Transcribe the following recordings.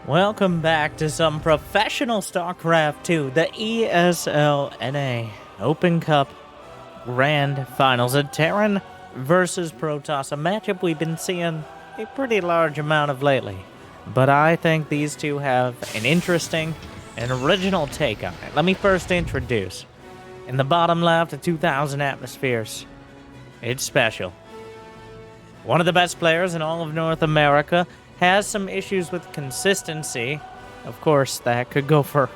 Welcome back to some professional StarCraft 2, the ESL NA Open Cup Grand Finals. A Terran versus Protoss, a matchup we've been seeing a pretty large amount of lately. But I think these two have an interesting and original take on it. Let me first introduce. In the bottom left of 2,000 atmospheres, it's SpeCial. One of the best players in all of North America. Has some issues with consistency. Of course, that could go for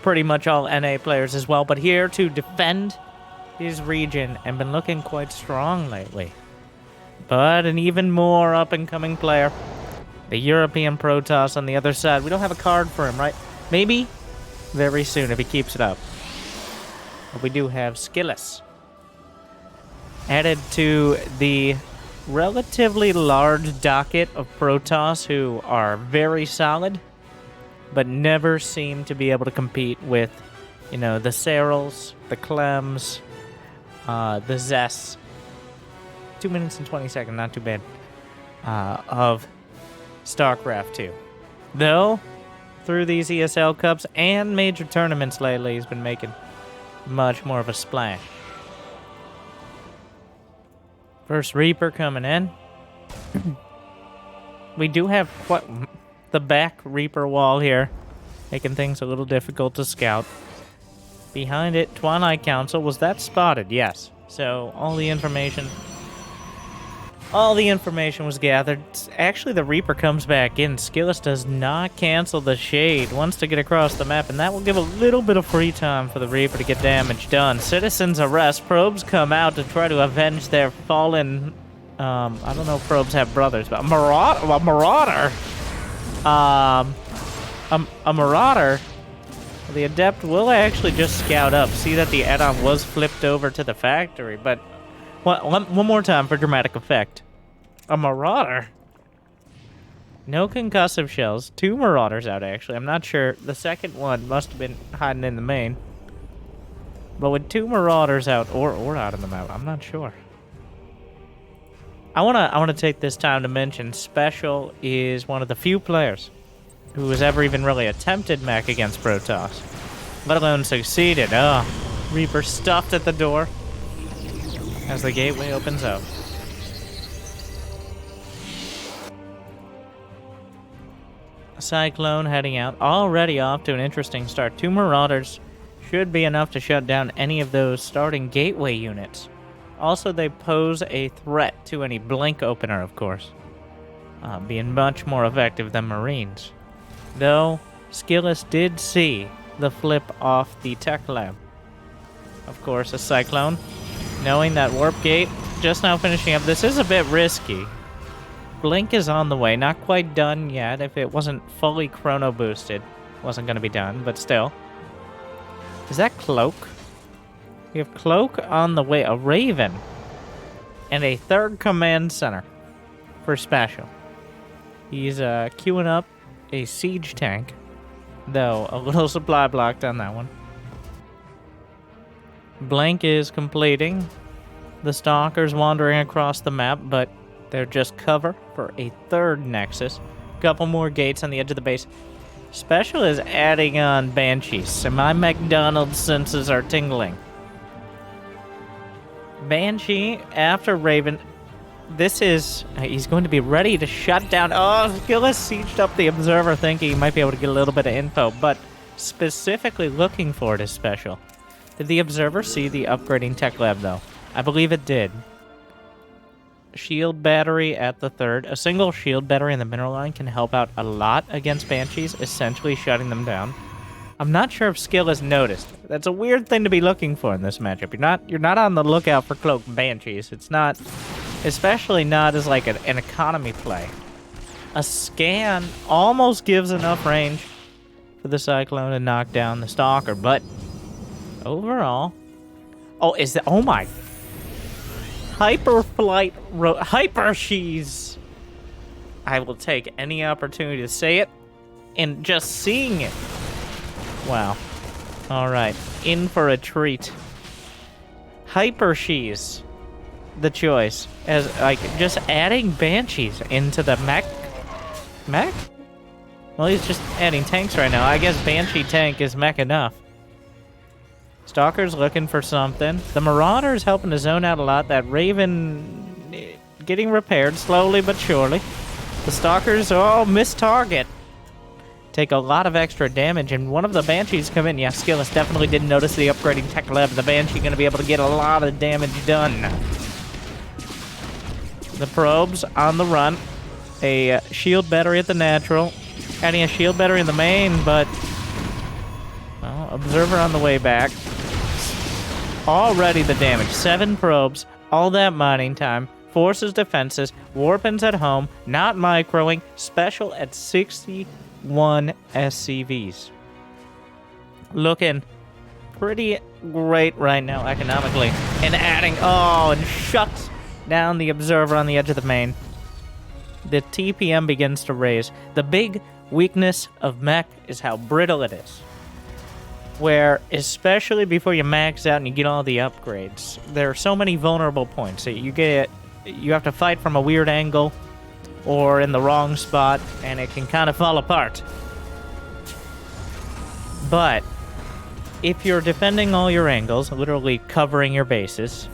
pretty much all NA players as well. But here to defend his region and been looking quite strong lately. But an even more up-and-coming player. The European Protoss on the other side. We don't have a card for him, right? Maybe very soon if he keeps it up. But we do have SKillous. Added to the relatively large docket of Protoss who are very solid, but never seem to be able to compete with, the Serrals, the Clems, the Zests. 2 minutes and 20 seconds, not too bad, of StarCraft 2. Though, through these ESL Cups and major tournaments lately, he's been making much more of a splash. First Reaper coming in. We do have quite the back Reaper wall here, making things a little difficult to scout. Behind it, Twilight Council. Was that spotted? Yes. So all the information was gathered. Actually, the Reaper comes back in. SKillous does not cancel the Shade. Wants to get across the map, and that will give a little bit of free time for the Reaper to get damage done. Citizens arrest. Probes come out to try to avenge their fallen... I don't know if probes have brothers, but a marauder. A marauder. The Adept will actually just scout up. See that the add-on was flipped over to the factory, but... One more time for dramatic effect. A marauder? No concussive shells. 2 marauders out, actually. I'm not sure. The second one must have been hiding in the main. But with 2 marauders out, or out of the map, I'm not sure. I wanna take this time to mention SpeCial is one of the few players who has ever even really attempted mech against Protoss, let alone succeeded. Reaper stuffed at the door as the gateway opens up. Cyclone heading out, already off to an interesting start. 2 Marauders should be enough to shut down any of those starting gateway units. Also, they pose a threat to any blink opener, of course, being much more effective than Marines. Though, SKillous did see the flip off the tech lab. Of course, a Cyclone. Knowing that Warp Gate just now finishing up, this is a bit risky. Blink is on the way, not quite done yet. If it wasn't fully chrono boosted, wasn't going to be done, but still. Is that Cloak? We have Cloak on the way, a Raven, and a 3rd command center for SpeCial. He's queuing up a siege tank, though a little supply blocked on that one. Blank is completing. The Stalkers wandering across the map, but they're just cover for a 3rd Nexus. Couple more gates on the edge of the base. SpeCial is adding on Banshees, and my McDonald's senses are tingling. Banshee after Raven. This is... he's going to be ready to shut down... Oh, SKillous sieged up the Observer thinking he might be able to get a little bit of info, but specifically looking for it is SpeCial. Did the Observer see the upgrading tech lab, though? I believe it did. Shield battery at the 3rd. A single shield battery in the mineral line can help out a lot against Banshees, essentially shutting them down. I'm not sure if SKillous noticed. That's a weird thing to be looking for in this matchup. You're not on the lookout for Cloak Banshees. It's not, especially not as like an economy play. A scan almost gives enough range for the Cyclone to knock down the Stalker, but overall... oh my... Hyperflight... Hypershees! I will take any opportunity to say it, and just seeing it. Wow. Alright, in for a treat. Hypershees, the choice. As, like, just adding Banshees into the mech? Well, he's just adding tanks right now. I guess Banshee tank is mech enough. Stalker's looking for something. The Marauder's helping to zone out a lot. That Raven getting repaired slowly but surely. The Stalkers, oh, missed target. Take a lot of extra damage, and one of the Banshees come in. Yeah, Skeillous definitely didn't notice the upgrading tech left. The Banshee going to be able to get a lot of damage done. The probes on the run. A shield battery at the natural. Adding a shield battery in the main, but... well, observer on the way back. Already the damage. 7 probes. All that mining time. Forces defenses. Warpins at home. Not microing. Special at 61 SCVs. Looking pretty great right now economically. And adding... oh, and shuts down the observer on the edge of the main. The TPM begins to raise. The big weakness of mech is how brittle it is. Where, especially before you max out and you get all the upgrades, there are so many vulnerable points. So you have to fight from a weird angle or in the wrong spot, and it can kind of fall apart. But if you're defending all your angles, literally covering your bases,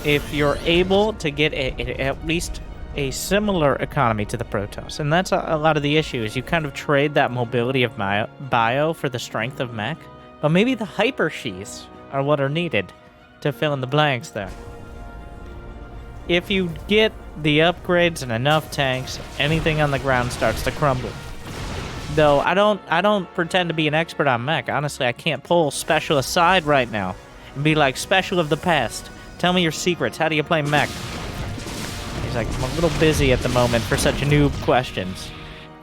if you're able to get at least a similar economy to the Protoss, and that's a lot of the issue, is you kind of trade that mobility of bio for the strength of mech, but maybe the Hyper Shees are what are needed to fill in the blanks there. If you get the upgrades and enough tanks, anything on the ground starts to crumble. Though I don't pretend to be an expert on mech. Honestly, I can't pull Special aside right now and be like, Special of the past, tell me your secrets. How do you play mech? He's like, I'm a little busy at the moment for such noob questions.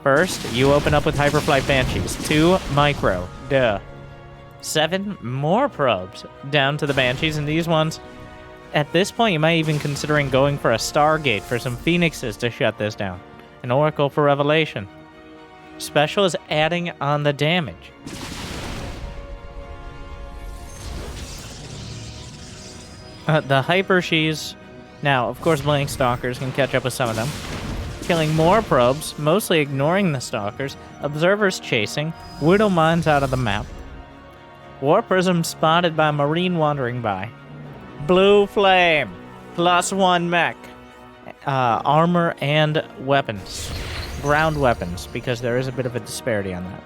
First, you open up with Hyperflight Banshees. 2, micro. Duh. 7, more probes down to the Banshees, and these ones, at this point, you might even considering going for a Stargate for some Phoenixes to shut this down. An Oracle for Revelation. Special is adding on the damage. The Hyper Shees... now, of course, Blank Stalkers can catch up with some of them. Killing more probes, mostly ignoring the Stalkers. Observers chasing. Widow Mines out of the map. War Prism spotted by Marine wandering by. Blue Flame. +1 mech. Armor and weapons. Ground weapons, because there is a bit of a disparity on that.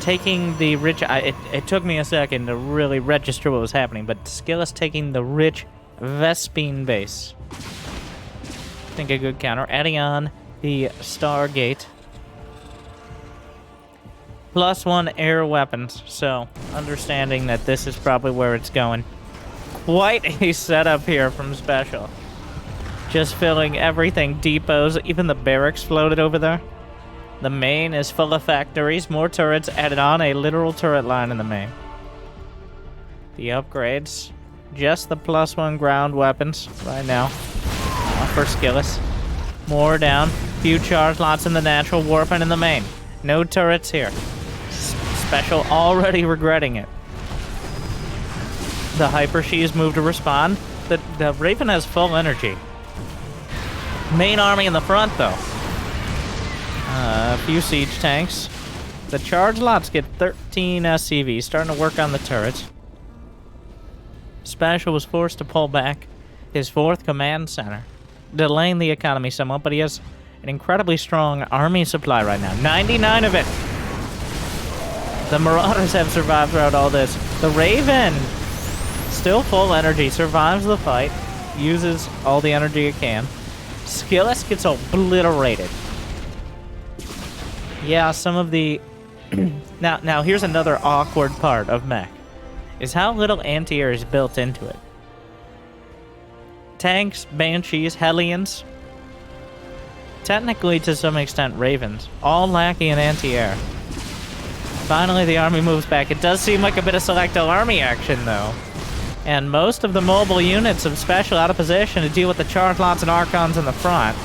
Taking the rich... it took me a second to really register what was happening, but SpeCial's taking the rich Vespine base. I think a good counter. Adding on the Stargate. +1 air weapons, so understanding that this is probably where it's going. Quite a setup here from SpeCial. Just filling everything. Depots, even the barracks floated over there. The main is full of factories. More turrets added on. A literal turret line in the main. The upgrades. Just the +1 ground weapons right now. For SpeCial's. More down. Few charge lots in the natural. Warping in the main. No turrets here. SpeCial already regretting it. The Hyper Shees move to respond. The Raven has full energy. Main army in the front, though. A few siege tanks. The charge lots get 13 SCVs, starting to work on the turrets. SpeCial was forced to pull back his 4th command center, delaying the economy somewhat, but he has an incredibly strong army supply right now. 99 of it! The Marauders have survived throughout all this. The Raven, still full energy, survives the fight, uses all the energy it can. SpeCial's gets obliterated. Yeah, some of the... now, here's another awkward part of mech, is how little anti-air is built into it. Tanks, Banshees, Hellions, technically to some extent Ravens, all lacking in anti-air. Finally, the army moves back. It does seem like a bit of Selecto army action, though. And most of the mobile units of SpeCial out of position to deal with the charge lots and Archons in the front.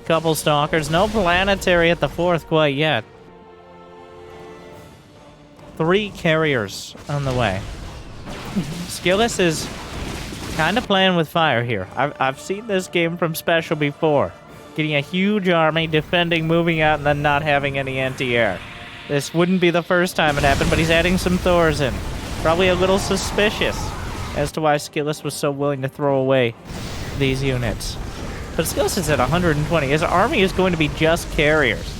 Couple Stalkers. No Planetary at the 4th quite yet. 3 carriers on the way. SKillous is kind of playing with fire here. I've seen this game from SpeCial before. Getting a huge army, defending, moving out, and then not having any anti-air. This wouldn't be the first time it happened, but he's adding some Thors in. Probably a little suspicious as to why SKillous was so willing to throw away these units. But SKillous is at 120. His army is going to be just carriers.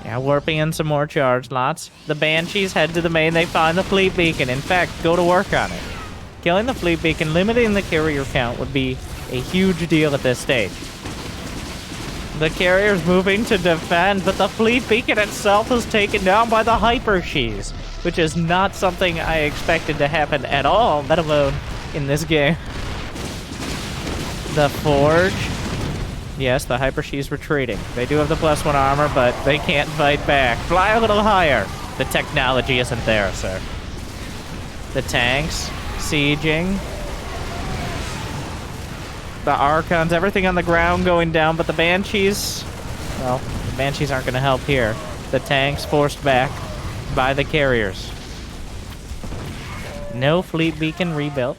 Yeah, warping in some more charge lots. The Banshees head to the main. They find the fleet beacon. In fact, go to work on it. Killing the fleet beacon, limiting the carrier count would be a huge deal at this stage. The carrier's moving to defend, but the fleet beacon itself is taken down by the Hypershees, which is not something I expected to happen at all, let alone in this game. The Forge. Yes, the Hypershees retreating. They do have the +1 armor, but they can't fight back. Fly a little higher. The technology isn't there, sir. The tanks, sieging. The Archons, everything on the ground going down, but the Banshees, well, the Banshees aren't going to help here. The tanks forced back by the carriers. No fleet beacon rebuilt.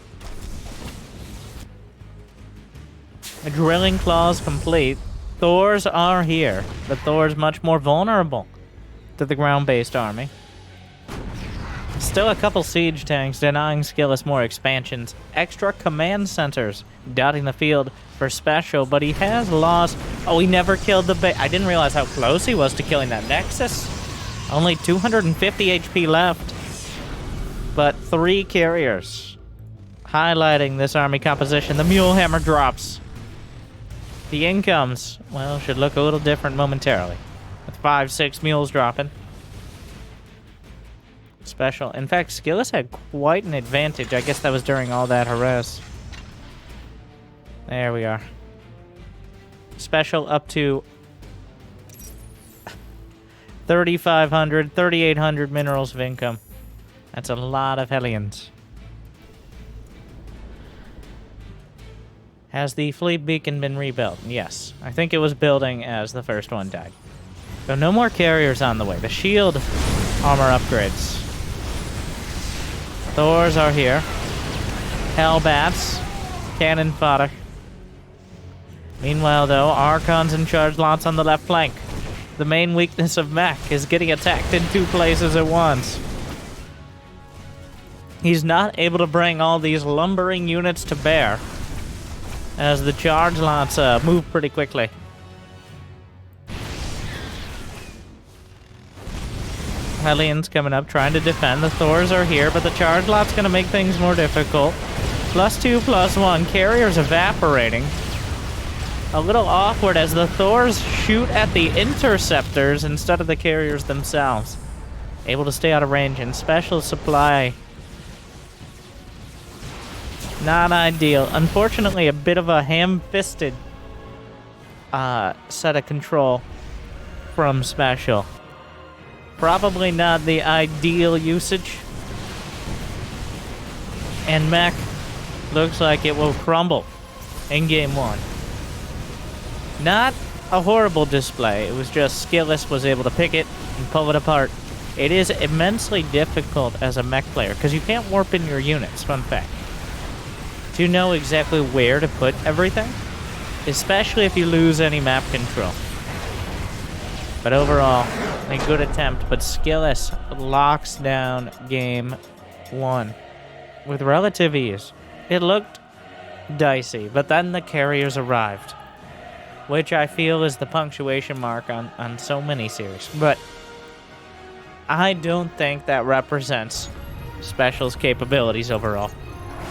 The drilling claws complete. Thors are here. The Thor's much more vulnerable to the ground-based army. Still a couple siege tanks denying SKillous more expansions. Extra command centers dotting the field for SpeCial, but he has lost... Oh, he never killed the... I didn't realize how close he was to killing that Nexus. Only 250 HP left. But 3 carriers. Highlighting this army composition. The Mule Hammer drops. The incomes, well, should look a little different momentarily. With 5-6 mules dropping. SpeCial. In fact, SKillous had quite an advantage. I guess that was during all that harass. There we are. SpeCial up to 3,500, 3,800 minerals of income. That's a lot of Hellions. Has the fleet beacon been rebuilt? Yes. I think it was building as the first one died. So no more carriers on the way. The shield armor upgrades. Thors are here. Hellbats. Cannon fodder. Meanwhile, though, Archons in charge lots on the left flank. The main weakness of Mech is getting attacked in 2 places at once. He's not able to bring all these lumbering units to bear, as the charge lots move pretty quickly. Hellions coming up, trying to defend. The Thors are here, but the charge lot's going to make things more difficult. +2, +1. Carriers evaporating. A little awkward as the Thors shoot at the interceptors instead of the carriers themselves. Able to stay out of range, and SpeCial supply... not ideal. Unfortunately, a bit of a ham-fisted set of control from SpeCial. Probably not the ideal usage. And Mech looks like it will crumble in Game 1. Not a horrible display. It was just SKillous was able to pick it and pull it apart. It is immensely difficult as a Mech player because you can't warp in your units, fun fact. To know exactly where to put everything, especially if you lose any map control. But overall, a good attempt, but SKillous locks down Game 1 with relative ease. It looked dicey, but then the carriers arrived, which I feel is the punctuation mark on so many series. But I don't think that represents SpeCial's capabilities overall.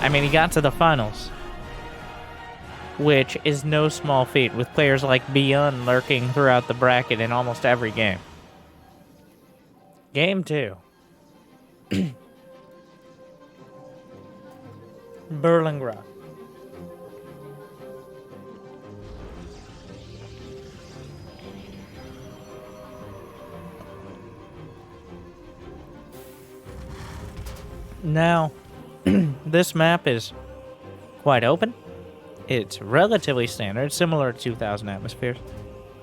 I mean, he got to the finals, which is no small feat, with players like Byun lurking throughout the bracket in almost every game. Game 2. Berlingrad. Now, this map is quite open. It's relatively standard, similar to 2,000 atmospheres.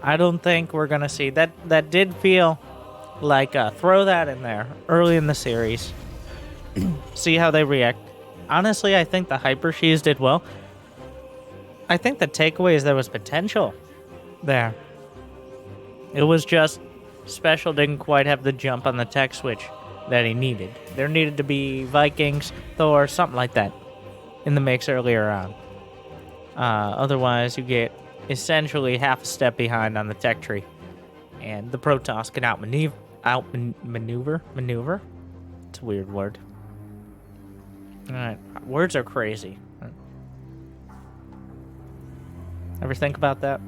I don't think we're going to see that. That did feel Like, throw that in there early in the series. See how they react. Honestly, I think the Hyper Shees did well. I think the takeaway is there was potential there. It was just Special didn't quite have the jump on the tech switch that he needed. There needed to be Vikings, Thor, something like that in the mix earlier on. Otherwise, you get essentially half a step behind on the tech tree. And the Protoss can maneuver? It's a weird word. Alright, words are crazy. Ever think about that?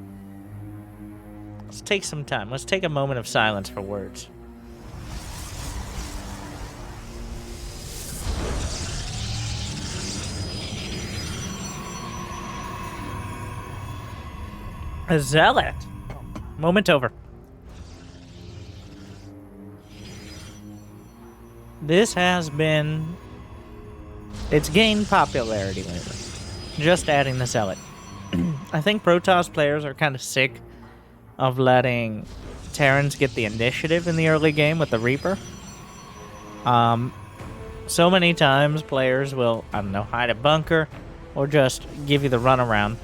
Let's take some time. Let's take a moment of silence for words. A zealot. Moment over. This has been... It's gained popularity lately. Just adding the zealot. I think Protoss players are kind of sick of letting Terrans get the initiative in the early game with the Reaper. So many times players will, I don't know, hide a bunker or just give you the runaround.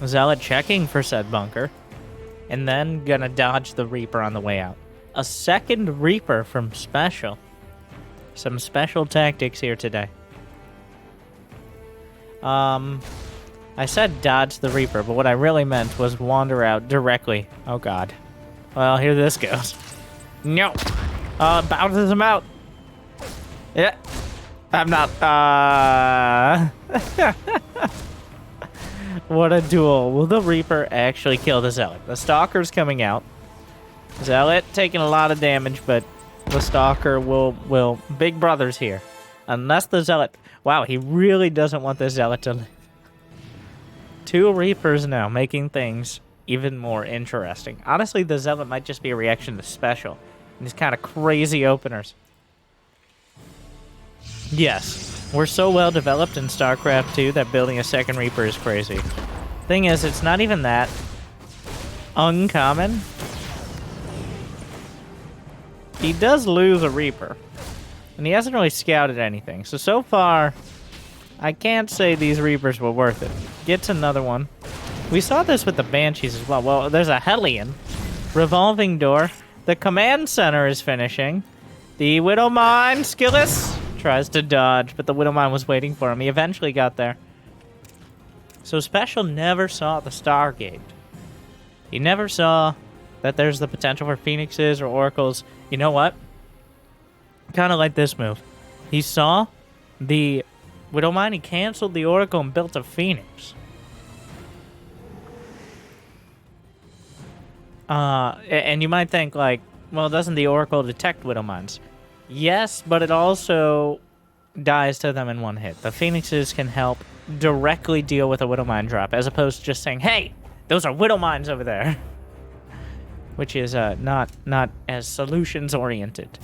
Zealot checking for said bunker and then gonna dodge the Reaper on the way out. A second Reaper from Special. Some special tactics here today. I said dodge the Reaper, but what I really meant was wander out directly. Oh god. Well, here this goes. No! Bounces him out! Yeah. I'm not, What a duel. Will the Reaper actually kill the Zealot? The Stalker's coming out. Zealot taking a lot of damage, but the Stalker will... Big Brother's here. Unless the Zealot... Wow, he really doesn't want the Zealot to live. 2 Reapers now, making things even more interesting. Honestly, the Zealot might just be a reaction to Special. These kind of crazy openers. Yes, we're so well developed in StarCraft 2 that building a second Reaper is crazy. Thing is, it's not even that uncommon. He does lose a Reaper. And he hasn't really scouted anything. So far, I can't say these Reapers were worth it. Gets another one. We saw this with the Banshees as well. Well, there's a Hellion. Revolving door. The command center is finishing. The Widowmine, SKillous, tries to dodge, but the Widowmine was waiting for him. He eventually got there. So Special never saw the Stargate. He never saw that there's the potential for Phoenixes or Oracles. You know what? Kind of like this move. He saw the Widowmine, he canceled the Oracle and built a Phoenix. And you might think, like, well, doesn't the Oracle detect Widowmines? Yes, but it also dies to them in one hit. The Phoenixes can help directly deal with a Widowmine drop, as opposed to just saying, hey, those are Widowmines over there. Which is not as solutions-oriented.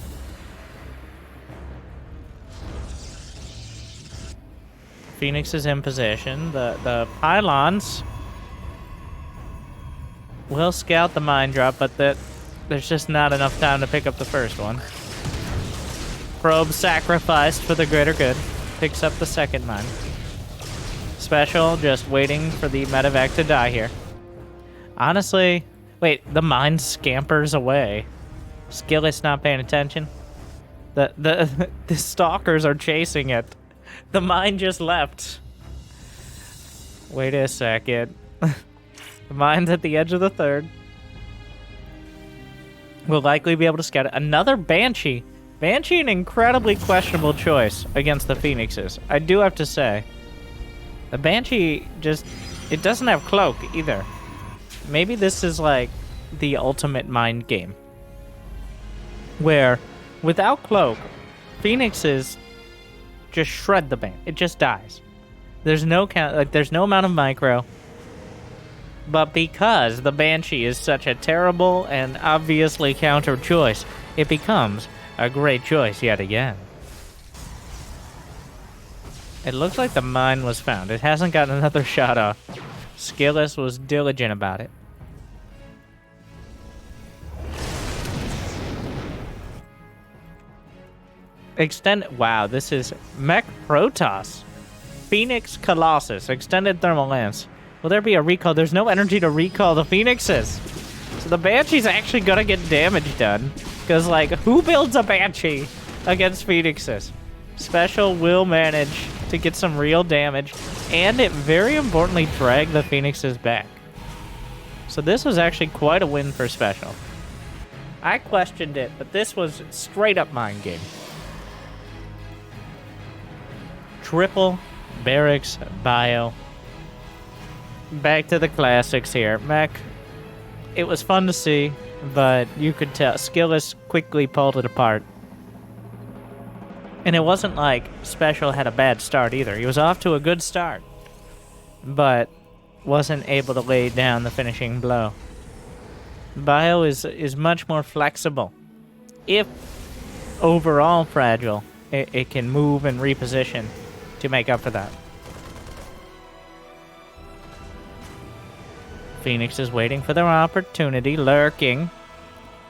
Phoenix is in position. The pylons will scout the mine drop, but there's just not enough time to pick up the first one. Probe sacrificed for the greater good. Picks up the second mine. Special just waiting for the medevac to die here. Honestly, wait, the mine scampers away. Skillous not paying attention. The stalkers are chasing it. The mine just left. Wait a second. The mine's at the edge of the third. We'll likely be able to scout it. Another Banshee. Banshee, an incredibly questionable choice against the Phoenixes. I do have to say. The Banshee just... It doesn't have Cloak either. Maybe this is like the ultimate mind game. Where, without Cloak, Phoenixes just shred the band. It just dies. There's no there's no amount of micro. But because the Banshee is such a terrible and obviously counter choice, it becomes a great choice yet again. It looks like the mine was found. It hasn't gotten another shot off. SpeCial's was diligent about it. Wow, this is Mech Protoss. Phoenix Colossus. Extended thermal lance. Will there be a recall? There's no energy to recall the Phoenixes. So the Banshee's actually gonna get damage done. Because, like, who builds a Banshee against Phoenixes? Special will manage to get some real damage. And it, very importantly, drag the Phoenixes back. So this was actually quite a win for Special. I questioned it, but this was straight up mind game. Triple barracks bio. Back to the classics here. Mech, it was fun to see, but you could tell SKillous quickly pulled it apart. And it wasn't like Special had a bad start either. He was off to a good start, but wasn't able to lay down the finishing blow. Bio is much more flexible. If overall fragile, it can move and reposition to make up for that. Phoenix is waiting for their opportunity, lurking.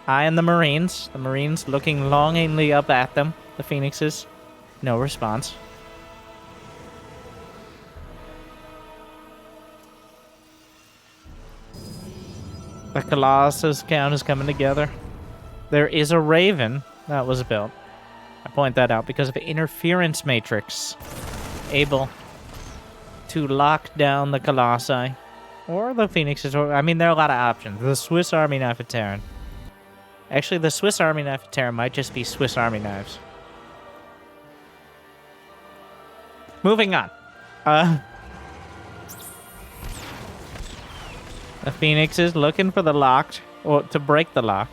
Eyeing the Marines. The Marines looking longingly up at them. The Phoenixes, no response. The Colossus count is coming together. There is a Raven that was built. I point that out because of the interference matrix. Able to lock down the Colossi. Or the Phoenixes. I mean, there are a lot of options. The Swiss Army Knife of Terran. Actually, the Swiss Army Knife of Terran might just be Swiss Army Knives. Moving on. The Phoenix is looking for the locked, or to break the lock.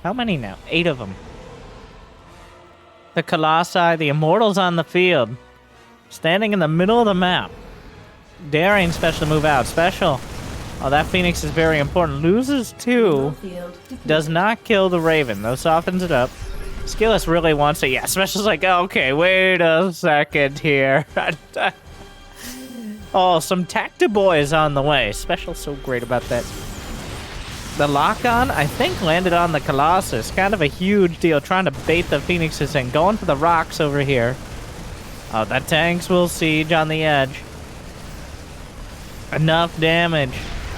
How many now? 8 of them. The Colossi, the Immortals on the field. Standing in the middle of the map. Daring Special to move out. Special. Oh, that Phoenix is very important. Loses 2. Does not kill the Raven, though softens it up. SKillous really wants it. Yeah, Special's like, okay, wait a second here. Oh, some Tactiboys on the way. Special's so great about that. The lock-on, I think, landed on the Colossus. Kind of a huge deal, trying to bait the Phoenixes in. Going for the rocks over here. Oh, the tanks will siege on the edge. Enough damage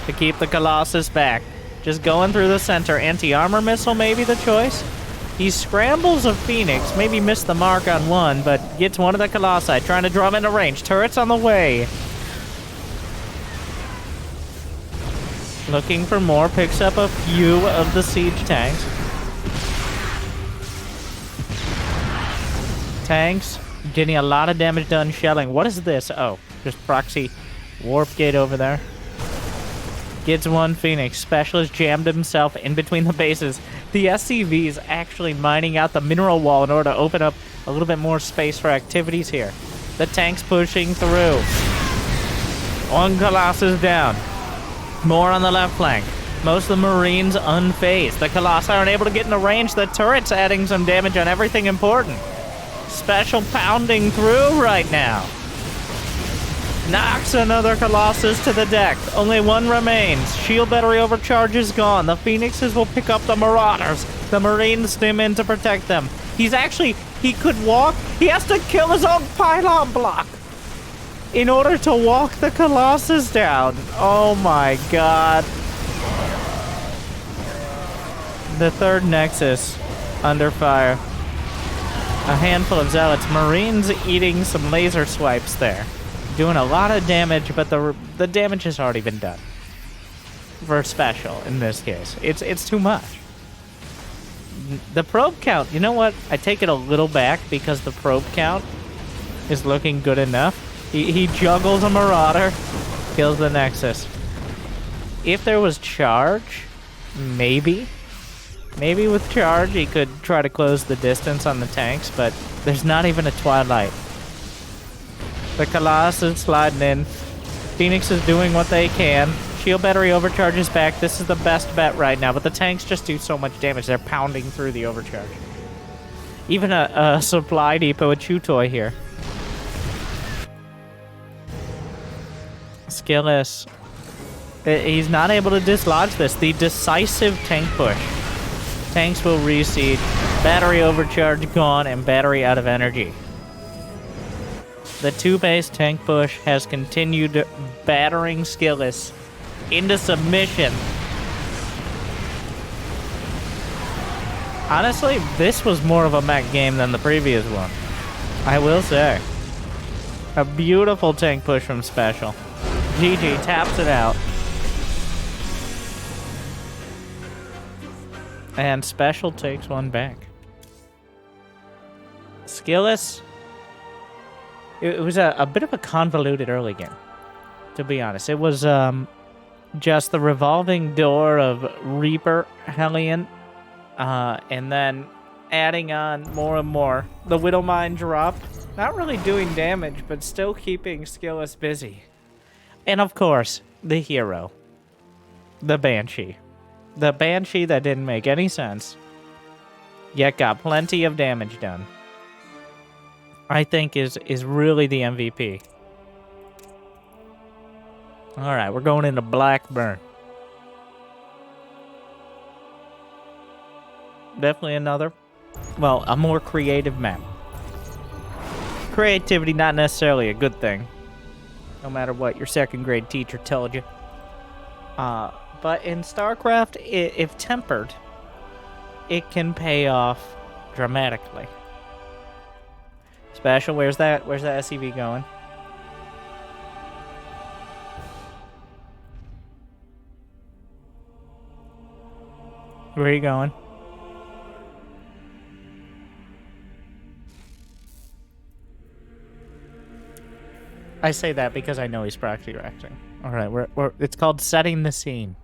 to keep the Colossus back. Just going through the center. Anti-armor missile may be the choice. He scrambles a Phoenix. Maybe missed the mark on one, but gets one of the Colossi. Trying to draw him into range. Turrets on the way. Looking for more. Picks up a few of the siege tanks. Tanks getting a lot of damage done shelling. What is this? Oh, just proxy warp gate over there. Gets one Phoenix. Specialist jammed himself in between the bases. The SCV is actually mining out the mineral wall in order to open up a little bit more space for activities here. The tank's pushing through. One Colossus down. More on the left flank. Most of the Marines unfazed. The Colossi aren't able to get into range. The turret's adding some damage on everything important. Special pounding through right now. Knocks another Colossus to the deck. Only one remains. Shield battery overcharge is gone. The Phoenixes will pick up the Marauders. The Marines stim in to protect them. He could walk. He has to kill his own pylon block in order to walk the Colossus down. Oh my god. The third Nexus under fire. A handful of Zealots. Marines eating some laser swipes there. Doing a lot of damage, but the damage has already been done. For Special, in this case. It's too much. The probe count, you know what? I take it a little back because the probe count is looking good enough. He juggles a Marauder, kills the Nexus. If there was charge, maybe. Maybe with charge he could try to close the distance on the tanks, but there's not even a Twilight. The Colossus sliding in. Phoenix is doing what they can. Shield battery overcharges back. This is the best bet right now, but the tanks just do so much damage. They're pounding through the overcharge. Even a supply depot, a chew toy here. Skillous. He's not able to dislodge this. The decisive tank push. Tanks will re-siege. Battery overcharge gone and battery out of energy. The 2-base tank push has continued battering SKillous into submission. Honestly, this was more of a mech game than the previous one. I will say. A beautiful tank push from SpeCial. GG taps it out. And SpeCial takes one back. SKillous. It was a bit of a convoluted early game, to be honest. It was just the revolving door of Reaper, Hellion, and then adding on more and more. The Widowmine drop, not really doing damage, but still keeping SKillous busy. And of course, the hero, the Banshee. The Banshee that didn't make any sense, yet got plenty of damage done. I think is really the MVP. Alright, we're going into Blackburn. Definitely another, well, a more creative map. Creativity not necessarily a good thing, no matter what your second grade teacher told you. But in StarCraft, if tempered, it can pay off dramatically. SpeCial, where's that SCV going? Where are you going? I say that because I know he's proxy reacting. All right, it's called setting the scene.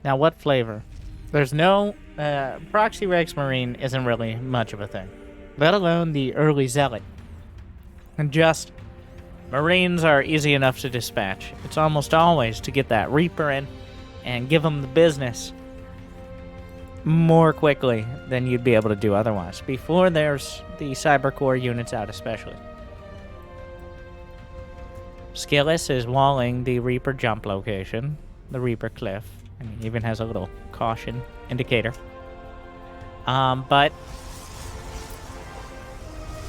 Now, what flavor? There's no proxy Rex Marine isn't really much of a thing, let alone the early Zealot. And just Marines are easy enough to dispatch. It's almost always to get that Reaper in and give them the business more quickly than you'd be able to do otherwise, before there's the Cyber Core units out especially. SKillous is walling the Reaper jump location, the Reaper cliff, and he even has a little caution indicator. But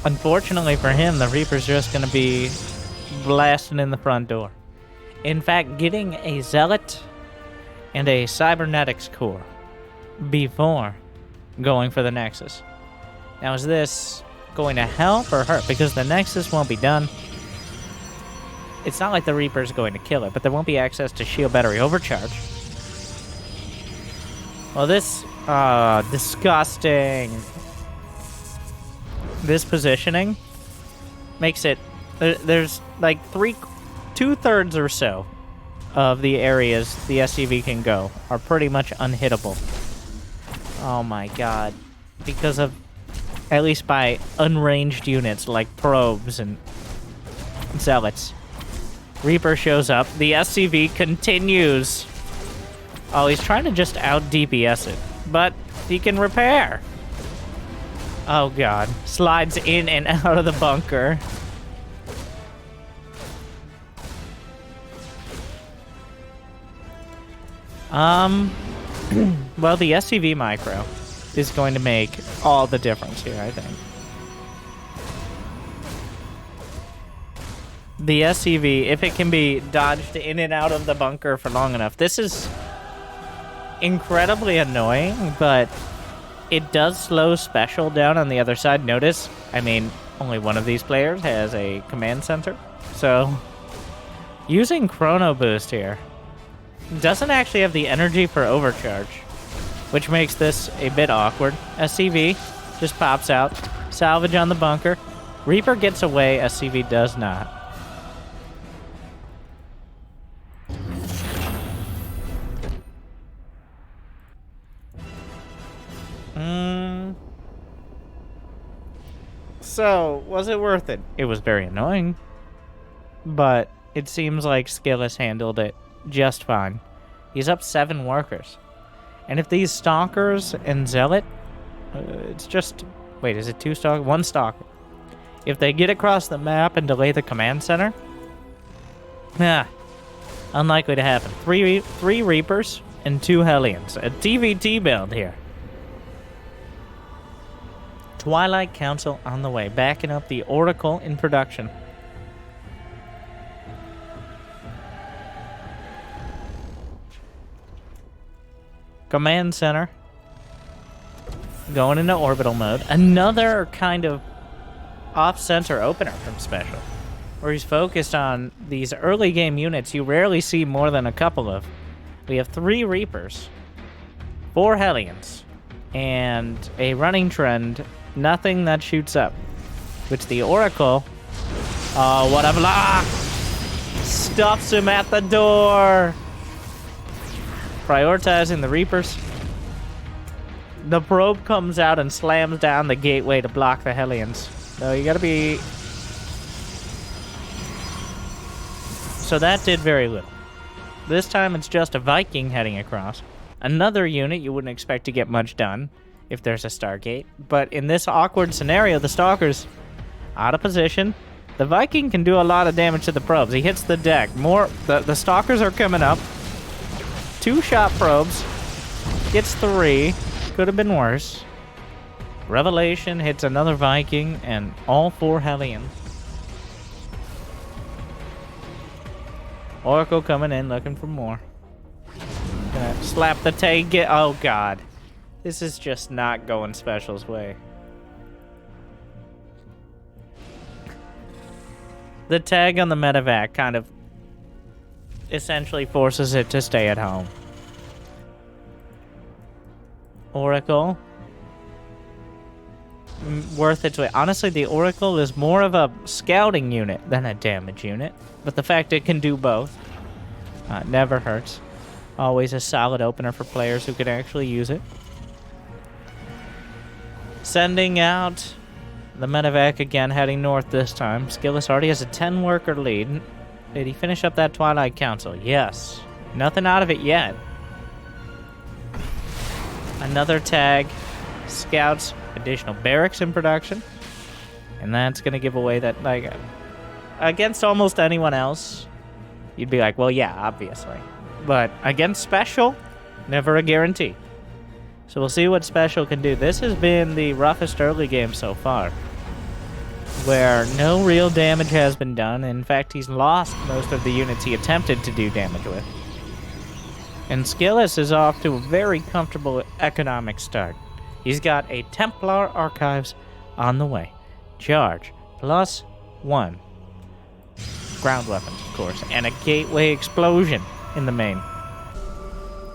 unfortunately for him, the Reaper's just going to be blasting in the front door. In fact, getting a Zealot and a Cybernetics core before going for the Nexus. Now, is this going to help or hurt? Because the Nexus won't be done. It's not like the Reaper's going to kill it, but there won't be access to shield battery overcharge. Well, this, disgusting. This positioning makes it, there's like 2/3 or so of the areas the SCV can go are pretty much unhittable. Oh my god. Because of, at least by unranged units like probes and zealots. Reaper shows up. The SCV continues. Oh, he's trying to just out DPS it, but he can repair. Oh god. Slides in and out of the bunker. Well, the SCV micro is going to make all the difference here, I think. The SCV, if it can be dodged in and out of the bunker for long enough, this is incredibly annoying, but it does slow SpeCial down on the other side. Notice, I mean, only one of these players has a command center, so using Chrono Boost here doesn't actually have the energy for overcharge, which makes this a bit awkward. SCV just pops out. Salvage on the bunker. Reaper gets away. SCV does not. So, was it worth it? It was very annoying, but it seems like SKillous handled it just fine. He's up 7 workers. And if these Stalkers and Zealot, it's just... Wait, is it 2 Stalkers? 1 Stalker. If they get across the map and delay the command center, unlikely to happen. Three Reapers and 2 Hellions. A TVT build here. Twilight Council on the way, backing up the Oracle in production. Command center going into orbital mode. Another kind of off-center opener from Special, where he's focused on these early game units you rarely see more than a couple of. We have 3 Reapers, 4 Hellions, and a running trend, nothing that shoots up. Which the Oracle, oh, what a block! Stuffs him at the door! Prioritizing the Reapers. The probe comes out and slams down the gateway to block the Hellions. So you gotta be... So that did very little. This time it's just a Viking heading across. Another unit you wouldn't expect to get much done if there's a Stargate. But in this awkward scenario, the Stalker's out of position. The Viking can do a lot of damage to the probes. He hits the deck. The Stalkers are coming up. 2-shot probes. Gets 3. Could have been worse. Revelation hits another Viking and all 4 Hellions. Oracle coming in looking for more. Gonna slap the tag. Oh god. This is just not going Special's way. The tag on the medevac kind of essentially forces it to stay at home. Oracle. Worth its way. Honestly, the Oracle is more of a scouting unit than a damage unit. But the fact it can do both never hurts. Always a solid opener for players who can actually use it. Sending out the medevac again, heading north this time. SpeCial's already has a 10-worker lead. Did he finish up that Twilight Council? Yes. Nothing out of it yet. Another tag. Scouts. Additional barracks in production. And that's going to give away that, like, against almost anyone else, you'd be like, well, yeah, obviously. But against Special, never a guarantee. So we'll see what Special can do. This has been the roughest early game so far, where no real damage has been done. In fact, he's lost most of the units he attempted to do damage with. And SpeCial's is off to a very comfortable economic start. He's got a Templar Archives on the way. Charge, +1. Ground weapons, of course, and a gateway explosion in the main.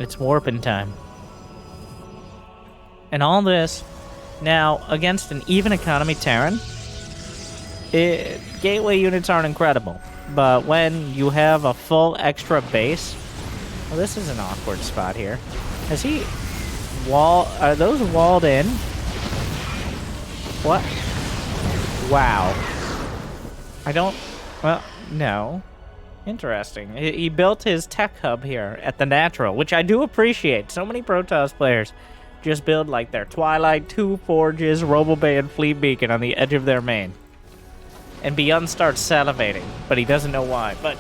It's warping time. And all this, now, against an even economy Terran, gateway units aren't incredible. But when you have a full extra base... Well, this is an awkward spot here. Has he... Are those walled in? What? Wow. I don't... Well, no. Interesting. He built his tech hub here at the Natural, which I do appreciate. So many Protoss players just build like their Twilight, 2 Forges, Robobay, and Fleet Beacon on the edge of their main. And Byun starts salivating, but he doesn't know why. But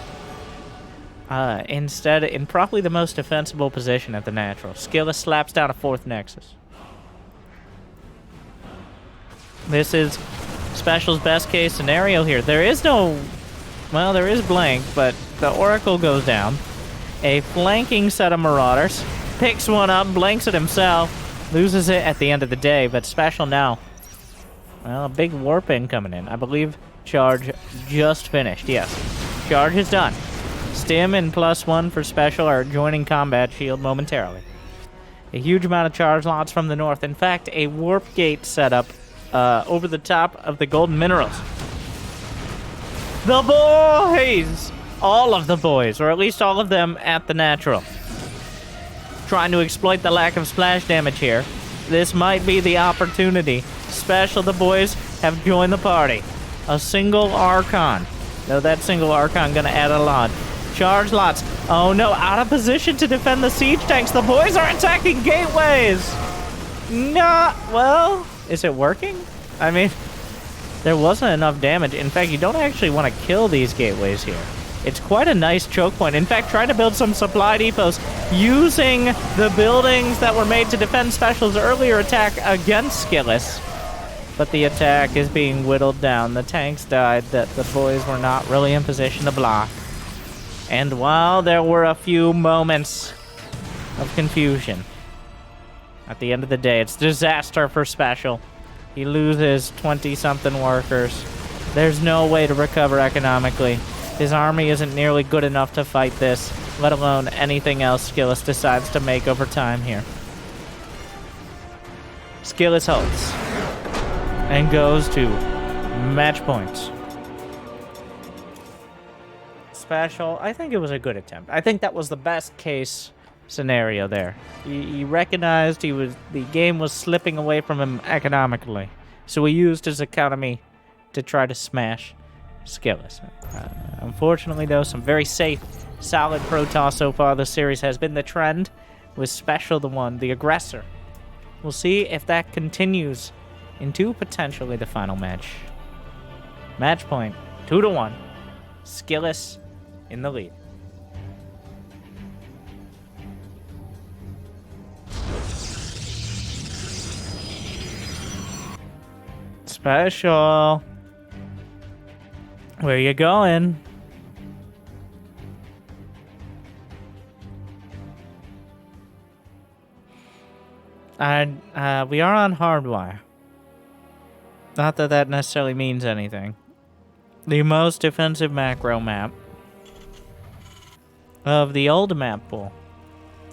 instead, in probably the most defensible position at the Natural, SpeCial's slaps down a 4th Nexus. This is Special's best case scenario here. There is no... Well, there is blank, but the Oracle goes down. A flanking set of Marauders. Picks one up, blanks it himself. Loses it at the end of the day, but Special now. Well, a big warp in coming in. I believe charge just finished. Yes, charge is done. Stim and +1 for Special are joining combat shield momentarily. A huge amount of charge lots from the north. In fact, a warp gate setup over the top of the golden minerals. The boys! All of the boys, or at least all of them at the Natural. Trying to exploit the lack of splash damage here. This might be the opportunity. Special, the boys have joined the party. A single Archon. Though that single Archon gonna add a lot. Charge lots. Oh no, out of position to defend the siege tanks. The boys are attacking gateways. Nah, well, is it working? I mean, there wasn't enough damage. In fact, you don't actually want to kill these gateways here. It's quite a nice choke point. In fact, try to build some supply depots using the buildings that were made to defend SpeCial's earlier attack against SKillous. But the attack is being whittled down. The tanks died. That the boys were not really in position to block. And while there were a few moments of confusion, at the end of the day, it's disaster for SpeCial. He loses 20-something workers. There's no way to recover economically. His army isn't nearly good enough to fight this, let alone anything else SKillous decides to make over time here. SKillous halts and goes to match points. SpeCial, I think it was a good attempt. I think that was the best case scenario there. He recognized the game was slipping away from him economically, so he used his economy to try to smash SKillous. Unfortunately, though, some very safe, solid Protoss so far this series has been the trend, with SpeCial the aggressor. We'll see if that continues into potentially the final match. Match point, 2-1. SKillous in the lead. SpeCial. Where you going? We are on Hardwire. Not that that necessarily means anything. The most defensive macro map of the old map pool.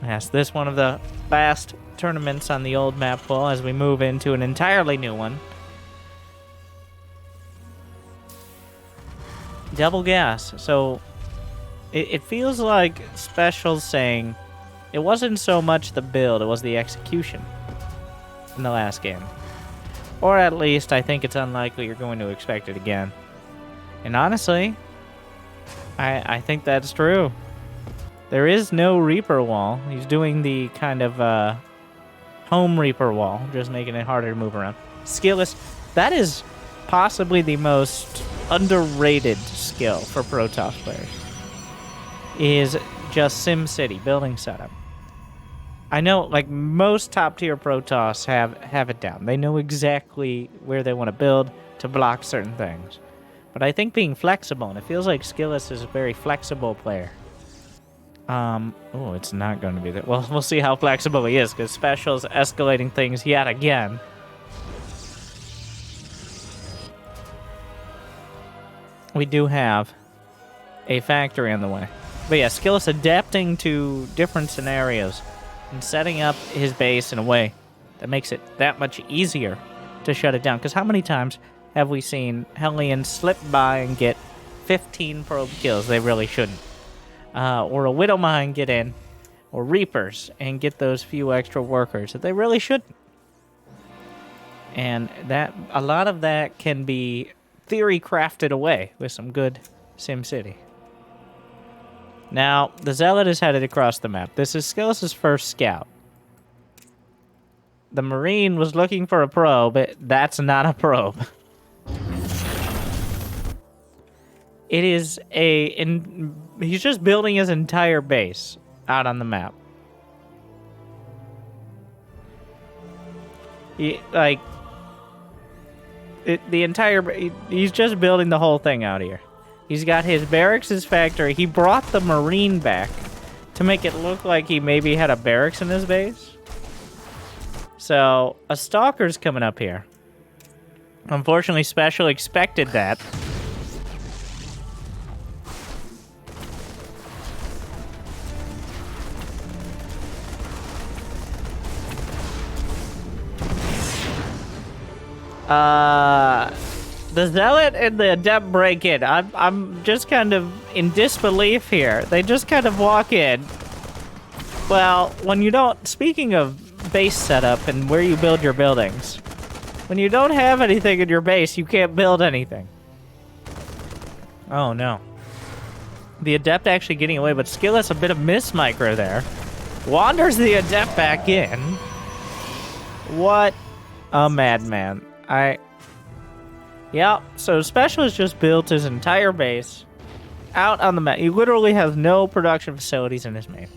Yes, this one of the last tournaments on the old map pool as we move into an entirely new one. Double gas. So it feels like SpeCial's saying it wasn't so much the build, it was the execution in the last game. Or at least I think it's unlikely you're going to expect it again. And honestly, I think that's true. There is no Reaper wall. He's doing the kind of home Reaper wall, just making it harder to move around. SKillous, that is possibly the most underrated skill for Protoss players, is just SimCity, building setup. I know, like, most top-tier Protoss have it down. They know exactly where they want to build to block certain things. But I think being flexible, and it feels like SKillous is a very flexible player. Oh, it's not going to be that. Well, we'll see how flexible he is, because SpeCial's escalating things yet again. We do have a factory on the way. But yeah, SKillous adapting to different scenarios and setting up his base in a way that makes it that much easier to shut it down. Because how many times have we seen Hellions slip by and get 15 probe kills they really shouldn't? Or a Widowmine get in, or Reapers, and get those few extra workers that they really shouldn't. And that a lot of that can be theory crafted away with some good SimCity. Now, the Zealot is headed across the map. This is SKillous' first scout. The Marine was looking for a probe, but that's not a probe. It is he's just building his entire base out on the map. He's just building the whole thing out here. He's got his barracks, his factory. He brought the Marine back to make it look like he maybe had a barracks in his base. So, a Stalker's coming up here. Unfortunately, SpeCial expected that. The Zealot and the Adept break in. I'm just kind of in disbelief here. They just kind of walk in. Well, when you don't... Speaking of base setup and where you build your buildings, when you don't have anything in your base, you can't build anything. Oh, no. The Adept actually getting away, but SKillous a bit of miss micro there. Wanders the Adept back in. What a madman. Yep, so Special has just built his entire base out on the map. He literally has no production facilities in his main.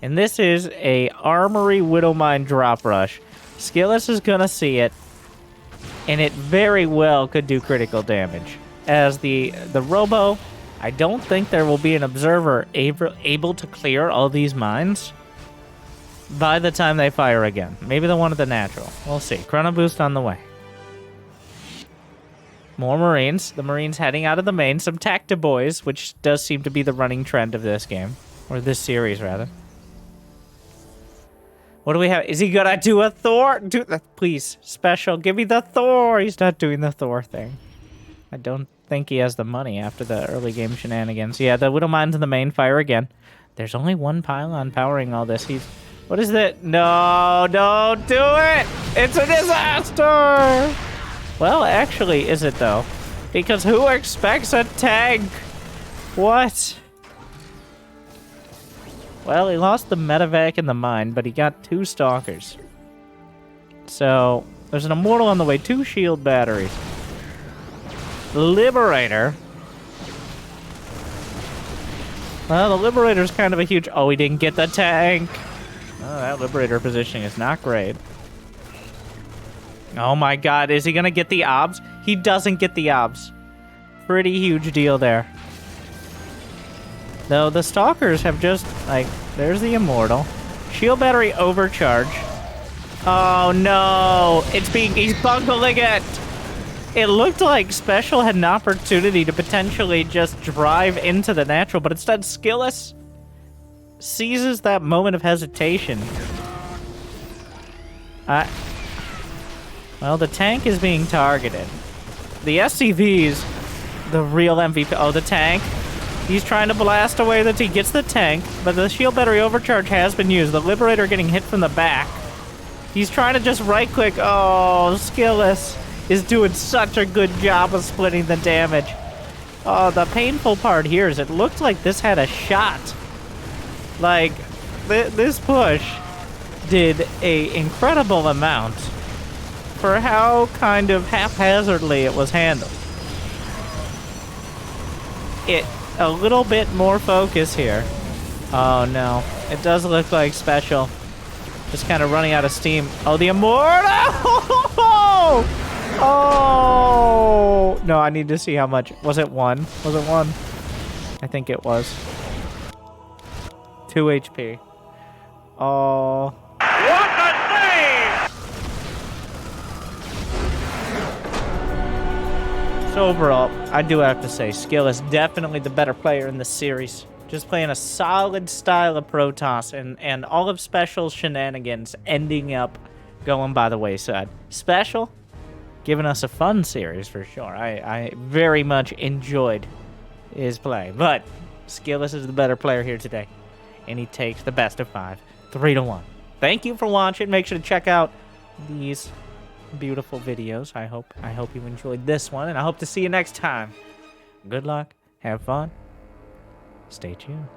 And this is a Armory Widowmine drop rush. SKillous is gonna see it, and it very well could do critical damage. As the Robo, I don't think there will be an observer able to clear all these mines by the time they fire again. Maybe the one at the natural. We'll see. Chrono Boost on the way. More Marines. The Marines heading out of the main. Some Tactiboys, which does seem to be the running trend of this game. Or this series, rather. What do we have? Is he gonna do a Thor? Please, Special, give me the Thor. He's not doing the Thor thing. I don't think he has the money after the early game shenanigans. Yeah, the Widowmines in the main fire again. There's only one pylon powering all this. What is that? No, don't do it! It's a disaster! Well, actually, is it though? Because who expects a tank? What? Well, he lost the medevac in the mine, but he got 2 stalkers. So, there's an immortal on the way, 2 shield batteries. Liberator. Well, the Liberator's kind of a huge... Oh, he didn't get the tank. Oh, that Liberator positioning is not great. Oh my god, is he gonna get the obs? He doesn't get the obs. Pretty huge deal there. Though the Stalkers have just, like, there's the Immortal. Shield battery overcharge. Oh no, he's bungling it! It looked like Special had an opportunity to potentially just drive into the natural, but instead SKillous seizes that moment of hesitation. Well, the tank is being targeted. The SCV's the real MVP. Oh, the tank. He's trying to blast away the T. Gets the tank, but the shield battery overcharge has been used. The Liberator getting hit from the back. He's trying to just right-click. Oh, SKillous is doing such a good job of splitting the damage. Oh, the painful part here is it looked like this had a shot. Like, this push did a incredible amount for how kind of haphazardly it was handled. A little bit more focus here. Oh no, it does look like Special just kind of running out of steam. Oh, the Immortal! Oh! No, I need to see how much. Was it 1? Was it 1? I think it was. 2 HP. Oh. What a save! So overall, I do have to say, SKillous is definitely the better player in this series. Just playing a solid style of Protoss, and all of Special's shenanigans ending up going by the wayside. Special, giving us a fun series for sure. I very much enjoyed his play, but SKillous is the better player here today, and he takes the best of 5, 3-1. Thank you for watching. Make sure to check out these beautiful videos. I hope you enjoyed this one, and I hope to see you next time. Good luck, have fun, stay tuned.